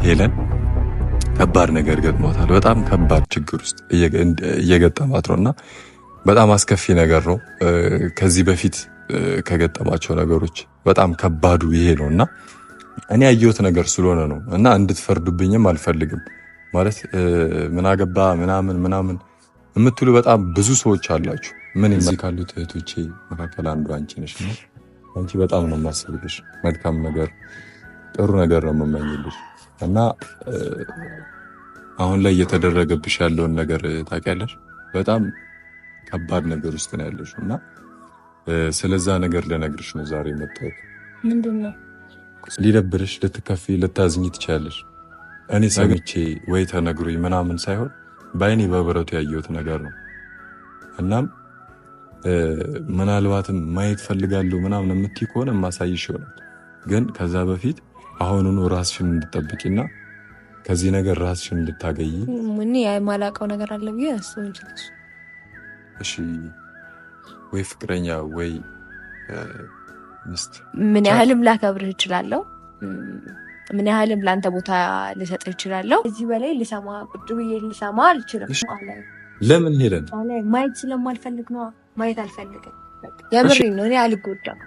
ሄለን ከባድ ነገር ገጥሟታል። በጣም ከባድ ችግር ውስጥ እየገጠማት ነውና በጣም አስከፊ ነገር ነው። ከዚህ በፊት ከገጠማቸው ነገሮች በጣም ከባዱ ይሄ ነውና እኔ ያየሁት ነገር ስለሆነ ነው እና እንድትፈርዱብኝም አልፈልግም። ማለት ምን አገባ ምናምን የምትሉ በጣም ብዙ ሰዎች አላችሁ። ምን እዚህ ካሉት እህቶቼ መካከል አንዱ አንቺ ነሽ እና አንቺ በጣም ነው የማስብልሽ። መልካም ነገር ጥሩ ነገር ነው የምመኝልሽ እና አሁን ላይ እየተደረገብሽ ያለውን ነገር ታውቂያለሽ። በጣም ከባድ ነገር ውስጥ ነው ያለሽ እና ስለዛ ነገር ልነግርሽ ነው ዛሬ የመጣሁት። ምንድነው? ሊደብርሽ፣ ልትከፊ፣ ልታዝኝ ትችያለሽ። እኔ ሰምቼ ወይ ተነግሮኝ ምናምን ሳይሆን በአይኔ በብረቱ ያየሁት ነገር ነው። እናም ምናልባትም ማየት ፈልጋለሁ ምናምን የምትይ ከሆነ ማሳይሽ ይሆናል። ግን ከዛ በፊት አሁኑኑ ራስሽን እንድጠብቂና ከዚህ ነገር ራስሽን እንድታገይ። ምን የማላውቀው ነገር አለ ብዬ አስበው። እሺ፣ ወይ ፍቅረኛ ወይ ሚስት። ምን ያህልም ላከብርህ እችላለሁ፣ ምን ያህልም ለአንተ ቦታ ልሰጥህ እችላለሁ። እዚህ በላይ ልሰማ ቁጭ ብዬ ልሰማ አልችልም። ለምን ሄለን? ማየት ስለማልፈልግ ነው። ማየት አልፈልግም። የምሬን ነው። እኔ አልጎዳም፣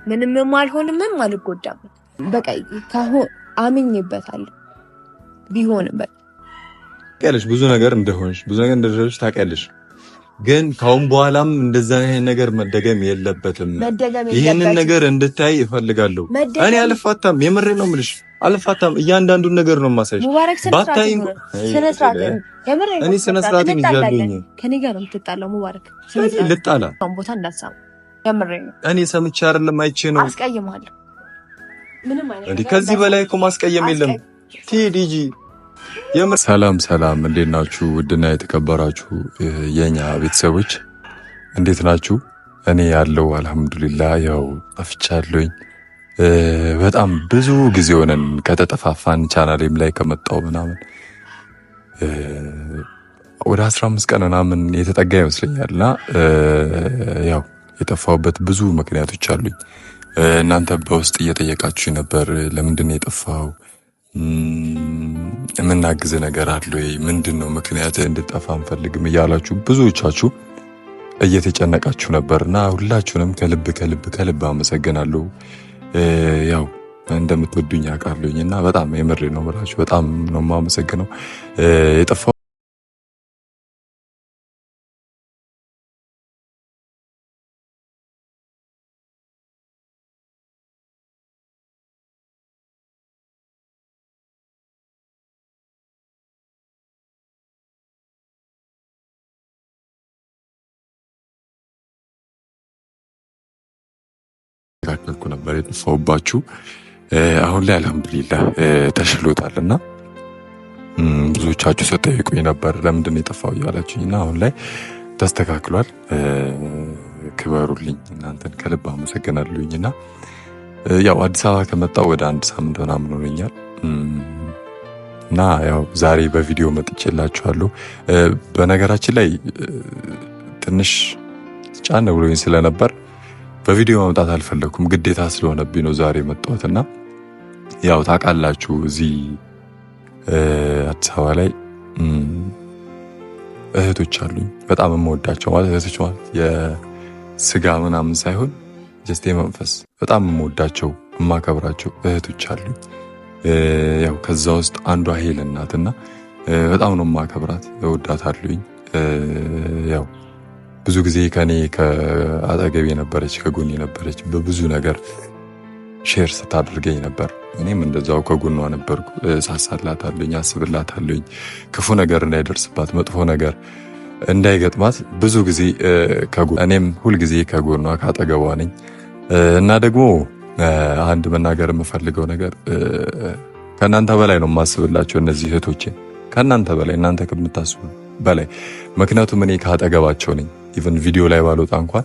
ምንም አልሆንምም፣ አልጎዳም። በቃ አምኜበታለሁ። ቢሆንም በቃ ታውቂያለሽ፣ ብዙ ነገር እንደሆንሽ ብዙ ነገር እንደደረስሽ ታውቂያለሽ። ግን ካሁን በኋላም እንደዛ አይነት ነገር መደገም የለበትም። ይሄንን ነገር እንድታይ እፈልጋለሁ። እኔ አልፋታም፣ የምሬን ነው የምልሽ፣ አልፋታም። እያንዳንዱን ነገር ነው የማሳይሽ። ባታይ ስነ ስርዓት እኔ ስነ ስርዓትን ይዣለሁኝ። ከኔ ጋር ነው የምትጣላው ሙባረክ። ልጣላ ቦታ እንዳትሰማ፣ የምሬን ነው። እኔ ሰምቼ አይደለም አይቼ ነው። አስቀይምሃለሁ። ምንም አይነት ከዚህ በላይ እኮ ማስቀየም የለም። ቲዲጂ ሰላም፣ እንዴት ናችሁ? ውድና የተከበራችሁ የኛ ቤተሰቦች እንዴት ናችሁ? እኔ ያለው አልሐምዱሊላህ። ያው ጠፍቻለሁኝ። በጣም ብዙ ጊዜ ሆነን ከተጠፋፋን፣ ቻናሌም ላይ ከመጣው ምናምን ወደ 15 ቀን ምናምን የተጠጋ ይመስለኛልና ያው የጠፋሁበት ብዙ ምክንያቶች አሉኝ። እናንተ በውስጥ እየጠየቃችሁ ነበር፣ ለምንድን ነው የጠፋው? የምናግዝ ነገር አለ ወይ? ምንድነው ምክንያት እንድጠፋ አንፈልግም እያላችሁ ብዙዎቻችሁ እየተጨነቃችሁ ነበርና ሁላችሁንም ከልብ አመሰግናለሁ። ያው እንደምትወዱኝ አውቃለሁኝና በጣም የምሬ ነው የምላችሁ። በጣም ነው የማመሰግነው። የጠፋው ተካከልኩ ነበር የጠፋሁባችሁ። አሁን ላይ አልሐምዱሊላህ ተሽሎታልና ብዙዎቻችሁ ስትጠይቁኝ ነበር ለምንድን ነው የጠፋው እያላችሁኝና አሁን ላይ ተስተካክሏል። ክበሩልኝ፣ እናንተን ከልብ አመሰግናለሁኝና ያው አዲስ አበባ ከመጣሁ ወደ 1 ሳምንት ምናምን ሆኖኛል እና ያው ዛሬ በቪዲዮ መጥቼላችኋለሁ። በነገራችን ላይ ትንሽ ጫን ብሎኝ ስለነበር በቪዲዮ መምጣት አልፈለኩም፣ ግዴታ ስለሆነብኝ ነው ዛሬ መጣሁትና ያው ታውቃላችሁ እዚህ አዲስ አበባ ላይ እህቶች አሉኝ በጣም የምወዳቸው። ማለት እህቶች ማለት የስጋ ምናምን ሳይሆን ጀስት የመንፈስ በጣም የምወዳቸው የማከብራቸው እህቶች አሉኝ። ያው ከዛ ውስጥ አንዷ ሄለን ናትና በጣም ነው የማከብራት፣ እወዳታለሁኝ። ያው ብዙ ጊዜ ከኔ ከአጠገቤ ነበረች፣ ከጎኔ ነበረች። በብዙ ነገር ሼር ስታደርገኝ ነበር። እኔም እንደዛው ከጎኗ ነበርኩ። ሳሳላታለሁኝ፣ አስብላታለሁኝ ክፉ ነገር እንዳይደርስባት፣ መጥፎ ነገር እንዳይገጥማት ብዙ ጊዜ እኔም ሁልጊዜ ከጎኗ ካጠገቧ ነኝ እና ደግሞ አንድ መናገር የምፈልገው ነገር ከእናንተ በላይ ነው የማስብላቸው እነዚህ እህቶቼ፣ ከእናንተ በላይ፣ እናንተ ከምታስቡ በላይ። ምክንያቱም እኔ ካጠገባቸው ነኝ። ኢቨን ቪዲዮ ላይ ባልወጣ እንኳን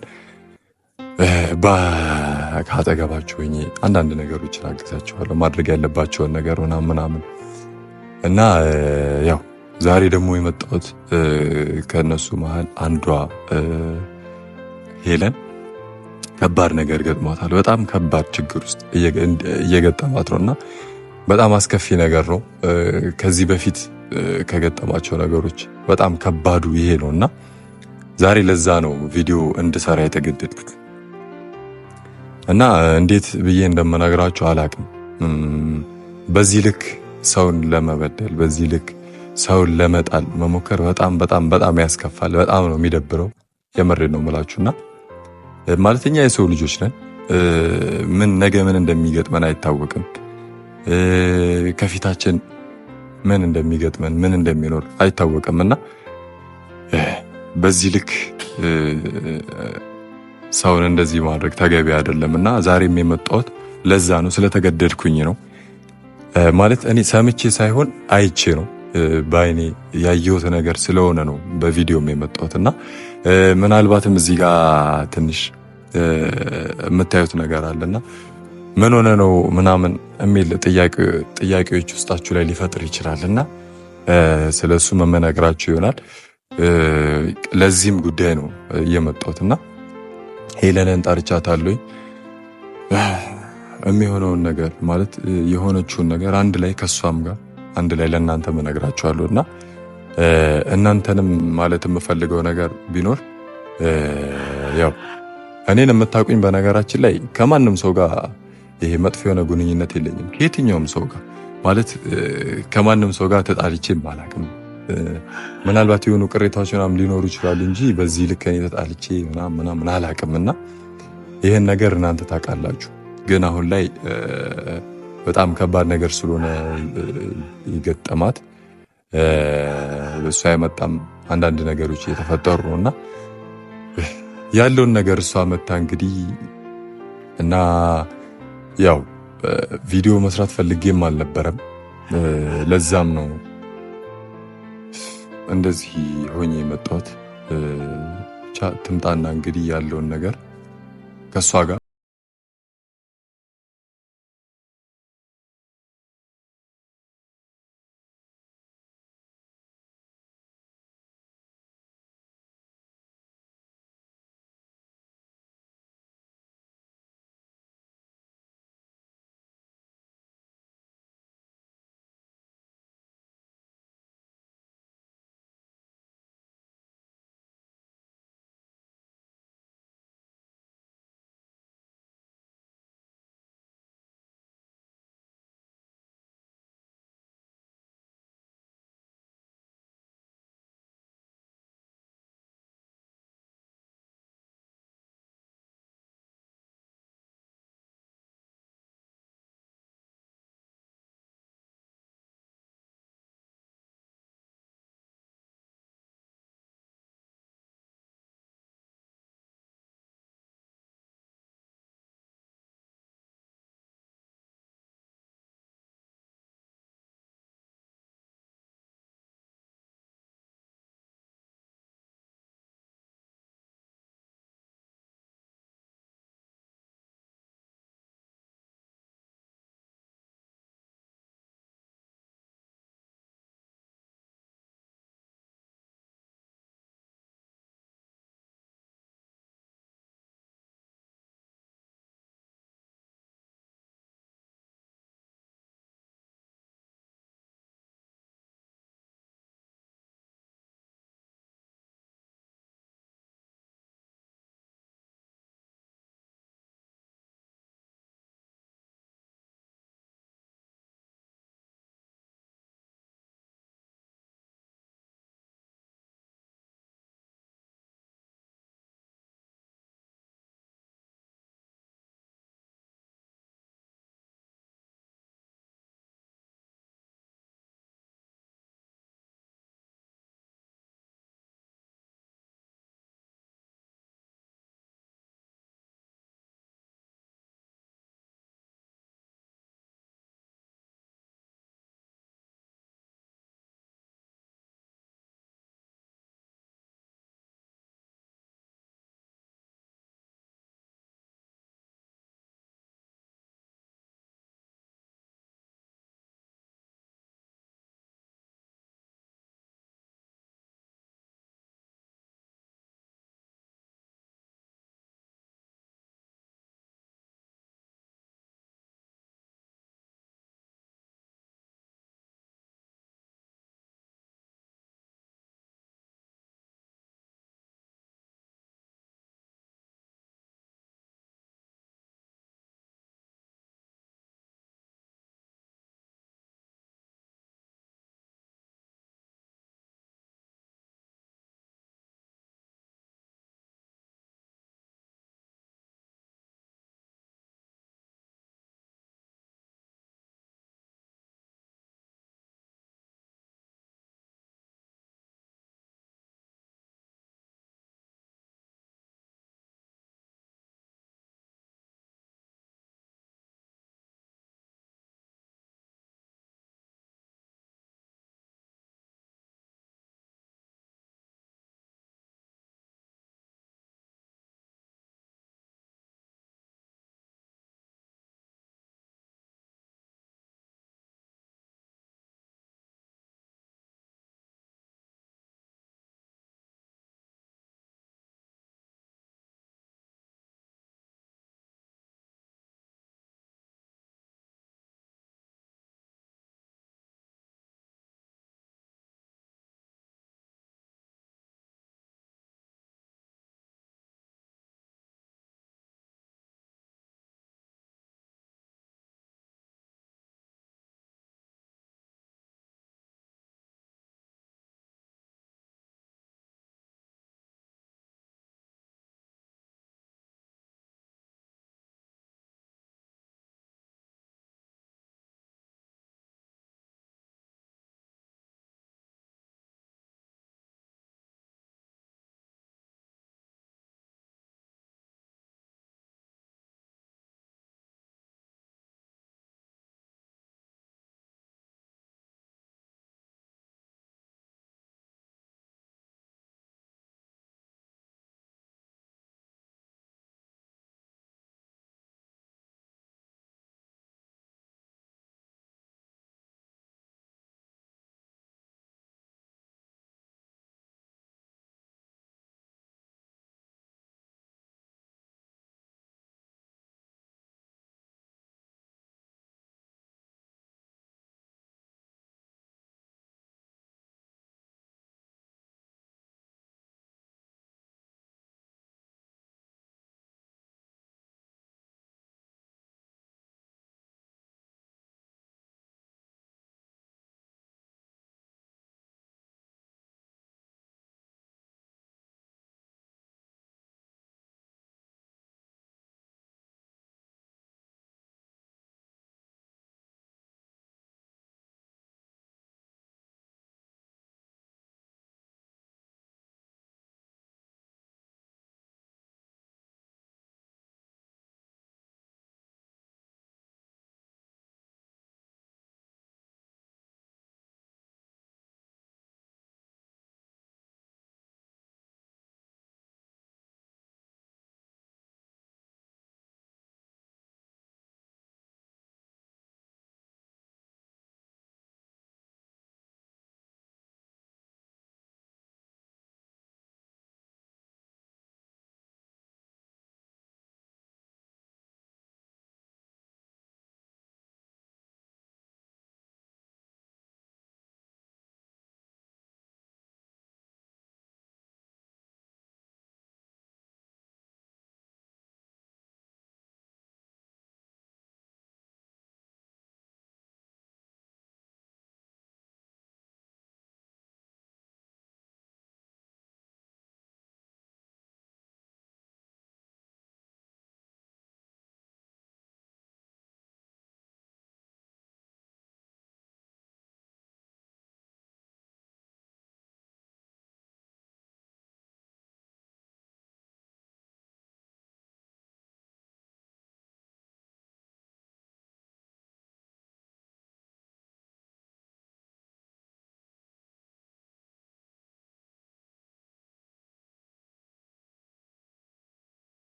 ካጠገባቸው ሆኜ አንዳንድ ነገሮችን አግዛቸዋለሁ፣ ማድረግ ያለባቸውን ነገር ምናምን እና ያው ዛሬ ደግሞ የመጣሁት ከነሱ መሀል አንዷ ሄለን ከባድ ነገር ገጥሟታል። በጣም ከባድ ችግር ውስጥ እየገጠማት ነውና በጣም አስከፊ ነገር ነው። ከዚህ በፊት ከገጠማቸው ነገሮች በጣም ከባዱ ይሄ ነውና ዛሬ ለዛ ነው ቪዲዮ እንድሰራ የተገደድኩት እና እንዴት ብዬ እንደምነግራችሁ አላቅም። በዚህ ልክ ሰውን ለመበደል በዚህ ልክ ሰውን ለመጣል መሞከር በጣም በጣም በጣም ያስከፋል። በጣም ነው የሚደብረው። የምሬ ነው የምላችሁና ማለትኛ የሰው ልጆች ነን። ነገ ምን እንደሚገጥመን አይታወቅም። ከፊታችን ምን እንደሚገጥመን ምን እንደሚኖር አይታወቅምና በዚህ ልክ ሰውን እንደዚህ ማድረግ ተገቢ አይደለምና ዛሬም የመጣሁት ለዛ ነው፣ ስለተገደድኩኝ ነው። ማለት እኔ ሰምቼ ሳይሆን አይቼ ነው፣ በአይኔ ያየሁት ነገር ስለሆነ ነው በቪዲዮም የመጣሁትና ምናልባትም እዚህ ጋር ትንሽ የምታዩት ነገር አለና ምን ሆነ ነው ምናምን የሚል ጥያቄዎች ውስጣችሁ ላይ ሊፈጥር ይችላልና ስለሱ መመናገራችሁ ይሆናል። ለዚህም ጉዳይ ነው የመጣሁትና ሄለንን ጠርቻታለሁኝ። የሚሆነውን ነገር ማለት የሆነችውን ነገር አንድ ላይ ከሷም ጋር አንድ ላይ ለእናንተ መነግራችኋለሁና እናንተንም ማለት የምፈልገው ነገር ቢኖር ያው እኔን የምታውቁኝ በነገራችን ላይ ከማንም ሰው ጋር ይሄ መጥፎ የሆነ ግንኙነት የለኝም። ከየትኛውም ሰው ጋር ማለት ከማንም ሰው ጋር ተጣልቼም አላውቅም። ምናልባት የሆኑ ቅሬታዎች ምናምን ሊኖሩ ይችላሉ እንጂ በዚህ ልክ እኔ ተጣልቼ ምናምን አላውቅምና ይሄን ነገር እናንተ ታውቃላችሁ። ግን አሁን ላይ በጣም ከባድ ነገር ስለሆነ ይገጠማት እሷ የመጣም አንዳንድ ነገሮች እየተፈጠሩ ነውና ያለውን ነገር እሷ መታ እንግዲህ እና ያው ቪዲዮ መስራት ፈልጌም አልነበረም። ለዛም ነው እንደዚህ ሆኜ የመጣሁት። ብቻ ትምጣና እንግዲህ ያለውን ነገር ከሷ ጋር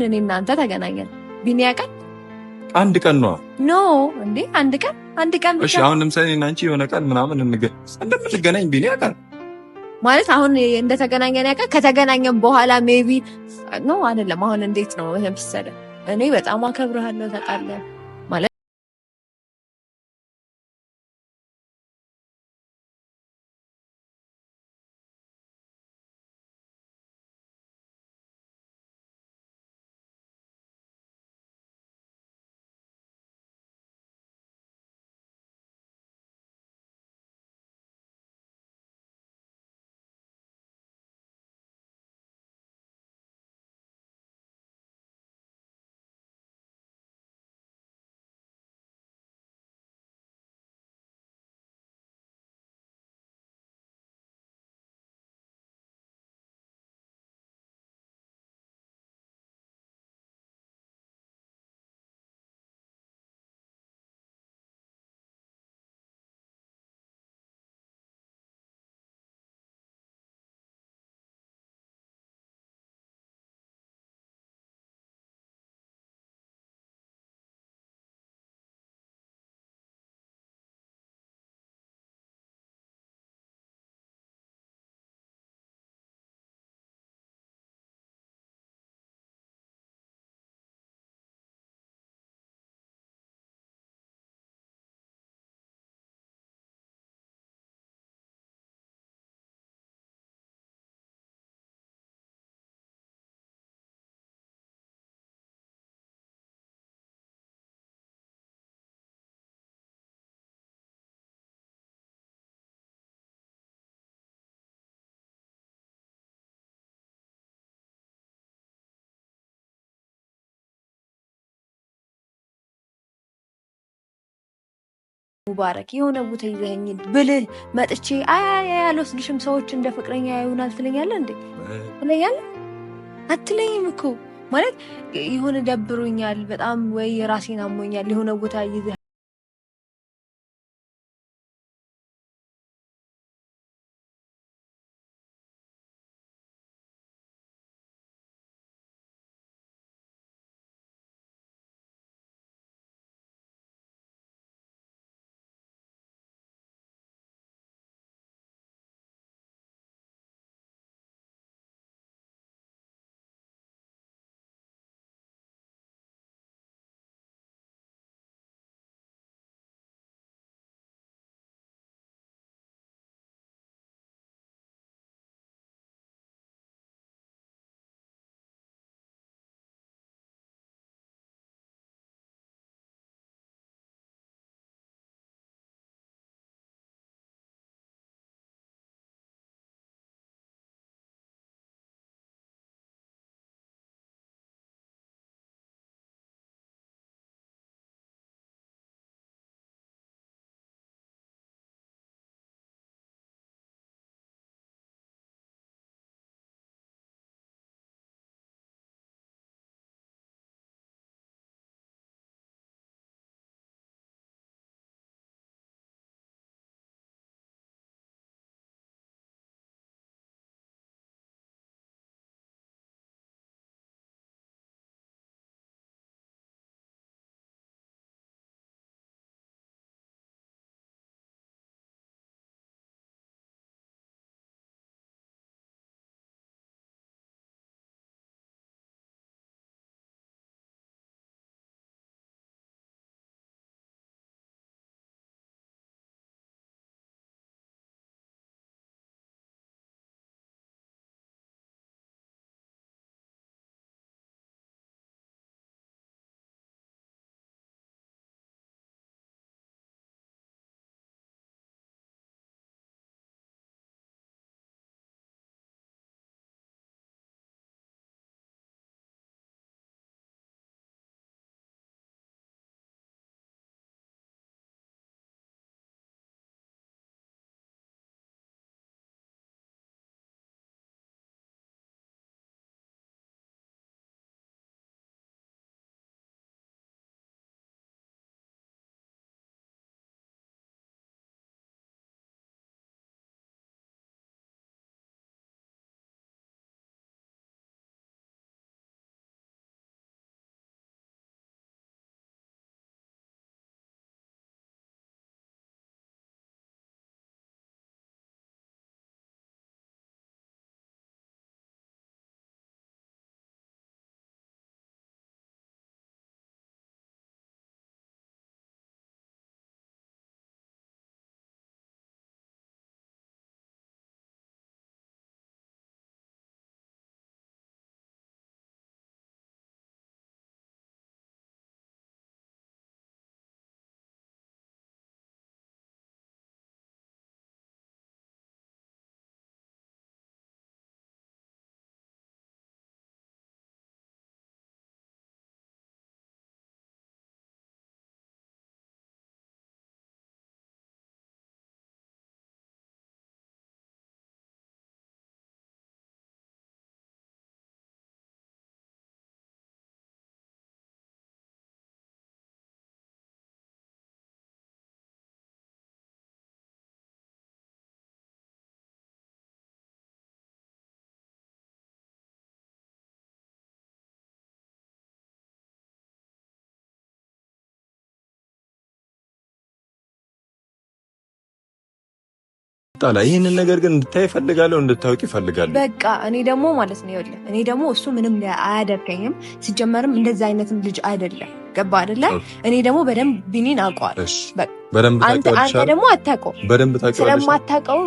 እኔ እናንተ ተገናኘን ቢኒ ያውቃል? አንድ ቀን ነው ኖ እንዴ አንድ ቀን ብቻ። እሺ አሁን ለምሳሌ እናንቺ የሆነ ቀን ምናምን እንደምንገናኝ ቢኒ ያውቃል ማለት አሁን እንደተገናኘን ያውቃል። ከተገናኘን በኋላ ሜቢ ኖ አይደለም። አሁን እንዴት ነው ይሄ መሰለ እኔ በጣም አከብርሃለሁ ታውቃለህ ማለት ሙባረክ የሆነ ቦታ ይዘኸኝ ብልህ መጥቼ አይ አልወስድሽም ሰዎች እንደ ፍቅረኛ ያዩናል ትለኛለህ እንዴ? ትለኛለህ? አትለኝም እኮ ማለት የሆነ ደብሮኛል በጣም ወይ ራሴን አሞኛል የሆነ ቦታ ይዘህ ታላ ይሄንን ነገር ግን እንድታይ ፈልጋለሁ እንድታውቂ ፈልጋለሁ። በቃ እኔ ደግሞ ማለት ነው ይኸውልህ እኔ ደግሞ እሱ ምንም አያደርገኝም። ሲጀመርም እንደዛ አይነትም ልጅ አይደለም። ገባ አይደለ? እኔ ደግሞ በደንብ ቢኒን አውቀዋለሁ። በደንብ አንተ ደግሞ አታውቀው። በደንብ ታውቀዋለሽ። ስለማታውቀው